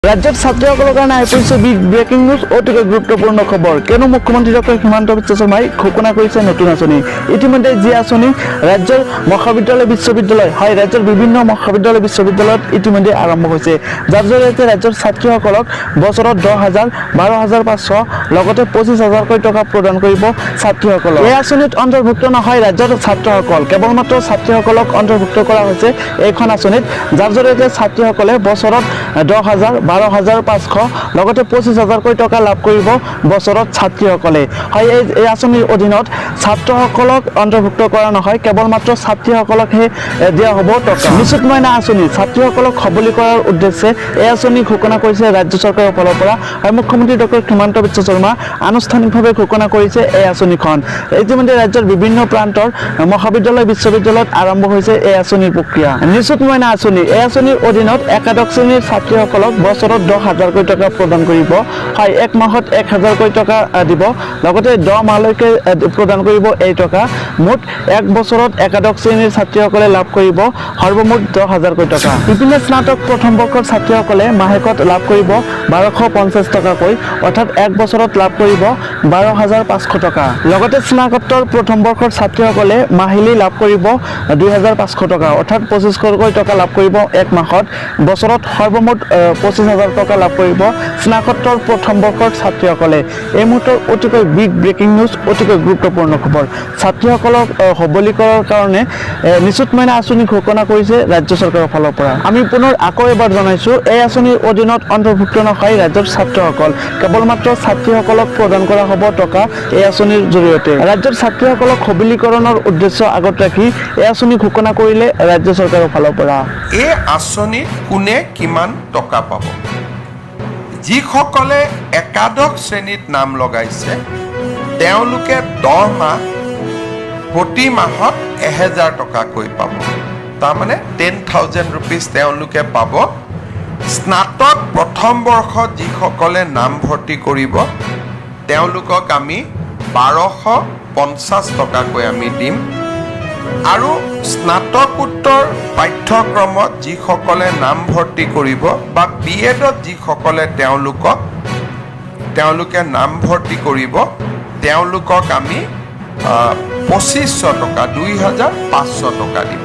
ৰাজ্যেৰ ছাত্ৰীসকলেৰ কাৰণে আহি পৰিছে বিগ ব্ৰেকিং নিউজ অতিকৈ গুৰুত্বপূৰ্ণ খবৰ কেন মুখ্যমন্ত্ৰী ডক্টৰ হিমন্ত বিশ্ব শৰ্মাই ঘোষণা কৰিছে নতুন আঁচনি ইতিমধ্যে যি আঁচনি ৰাজ্যৰ মহাবিদ্যালয় বিশ্ববিদ্যালয় হয় ৰাজ্যৰ বিভিন্ন মহাবিদ্যালয় বিশ্ববিদ্যালয়ত ইতিমধ্যে আৰম্ভ হৈছে যাৰ জৰিয়তে ৰাজ্যৰ ছাত্ৰীসকলক বছৰত 10,000 12,500 লগতে 25,000 টকা প্ৰদান কৰিব ছাত্ৰীসকলক এই আঁচনিত অন্তৰ্ভুক্ত নহয় ৰাজ্যৰ ছাত্ৰসকল কেৱল মাত্ৰ ছাত্ৰীসকলক অন্তৰ্ভুক্ত কৰা হৈছে এইখন আঁচনিত যাৰ জৰিয়তে ছাত্ৰীসকলে বছৰত 10,000 12,500 লগতে 25,000 টকা লাভ কৰিব বছৰত ছাত্ৰীসকলে হয় এই আঁচনিৰ অধীনত ছাত্ৰসকলক অন্তৰ্ভুক্ত কৰা নহয় কেৱল মাত্ৰ ছাত্ৰীসকলকহে দিয়া হ'ব টকা নিযুত মইনা আঁচনি ছাত্ৰীসকলক সবলীকৰণৰ উদ্দেশ্যে এই আঁচনি ঘোষণা কৰিছে ৰাজ্য চৰকাৰৰ ফালৰ পৰা আৰু মুখ্যমন্ত্ৰী ডক্টৰ হিমন্ত বিশ্ব শৰ্মা আনুষ্ঠানিকভাৱে ঘোষণা কৰিছে এই আঁচনিখন ইতিমধ্যে ৰাজ্যৰ বিভিন্ন প্ৰান্তৰ মহাবিদ্যালয় বিশ্ববিদ্যালয়ত আৰম্ভ হৈছে এই আঁচনিৰ প্ৰক্ৰিয়া নিযুত মইনা আঁচনি এই আঁচনিৰ অধীনত একাদশ শ্ৰেণীৰ ছাত্ৰীসকলক বছৰত 10,000 টকা প্ৰদান কৰিব হয় এক মাহত 1,000 টকা দিব লগতে 10 মাহলৈকে প্ৰদান কৰিব এই টকা মুঠ এক বছৰত একাদশ শ্ৰেণীৰ ছাত্ৰীসকলে লাভ কৰিব সৰ্বমুঠ 10,000 টকা বিভিন্ন স্নাতক প্ৰথম বৰ্ষৰ ছাত্ৰীসকলে মাহেকত লাভ কৰিব 1,250 টকাকৈ অৰ্থাৎ এক বছৰত লাভ কৰিব 12,500 টকা লগতে স্নাতকোত্তৰ প্ৰথম বৰ্ষৰ ছাত্ৰীসকলে মাহিলী লাভ কৰিব 2,500 টকা অৰ্থাৎ 2,500 টকা লাভ কৰিব এক মাহত বছৰত সৰ্বমুঠ 25,000 টকা লাভ কৰিব স্নাতকোত্তৰ প্ৰথম বৰ্ষৰ ছাত্ৰীসকলে এই মুহূৰ্তৰ অতিকৈ বিগ ব্ৰেকিং নিউজ অতিকৈ গুৰুত্বপূৰ্ণ খবৰ ছাত্ৰীসকলক সবলীকৰণৰ কাৰণে নিযুত মইনা আঁচনি ঘোষণা কৰিছে ৰাজ্য চৰকাৰৰ ফালৰ পৰা আমি পুনৰ আকৌ এবাৰ জনাইছোঁ এই আঁচনিৰ অধীনত অন্তৰ্ভুক্ত নহয় ৰাজ্যৰ ছাত্ৰসকল কেৱল মাত্ৰ ছাত্ৰীসকলক প্ৰদান কৰা হ'ব টকা এই আঁচনিৰ জৰিয়তে ৰাজ্যৰ ছাত্ৰীসকলক সবলীকৰণৰ উদ্দেশ্য আগত ৰাখি এই আঁচনি ঘোষণা কৰিলে ৰাজ্য চৰকাৰৰ ফালৰ পৰা এই আঁচনিত কোনে কিমান টকা পাব যিসকলে একাদশ শ্ৰেণীত নাম লগাইছে তেওঁলোকে 10 মাহ প্ৰতি মাহত 1,000 টকাকৈ পাব তাৰমানে 10,000 rupees তেওঁলোকে পাব স্নাতক প্ৰথম বৰ্ষত যিসকলে নাম ভৰ্তি কৰিব তেওঁলোকক আমি 1,250 টকাকৈ আমি দিম আৰু স্নাতকোত্তৰ পাঠ্যক্ৰমত যিসকলে নাম ভৰ্তি কৰিব বা বিএডত যিসকলে তেওঁলোকে নাম ভৰ্তি কৰিব তেওঁলোকক আমি 2,500 টকা 2,500 টকা দিম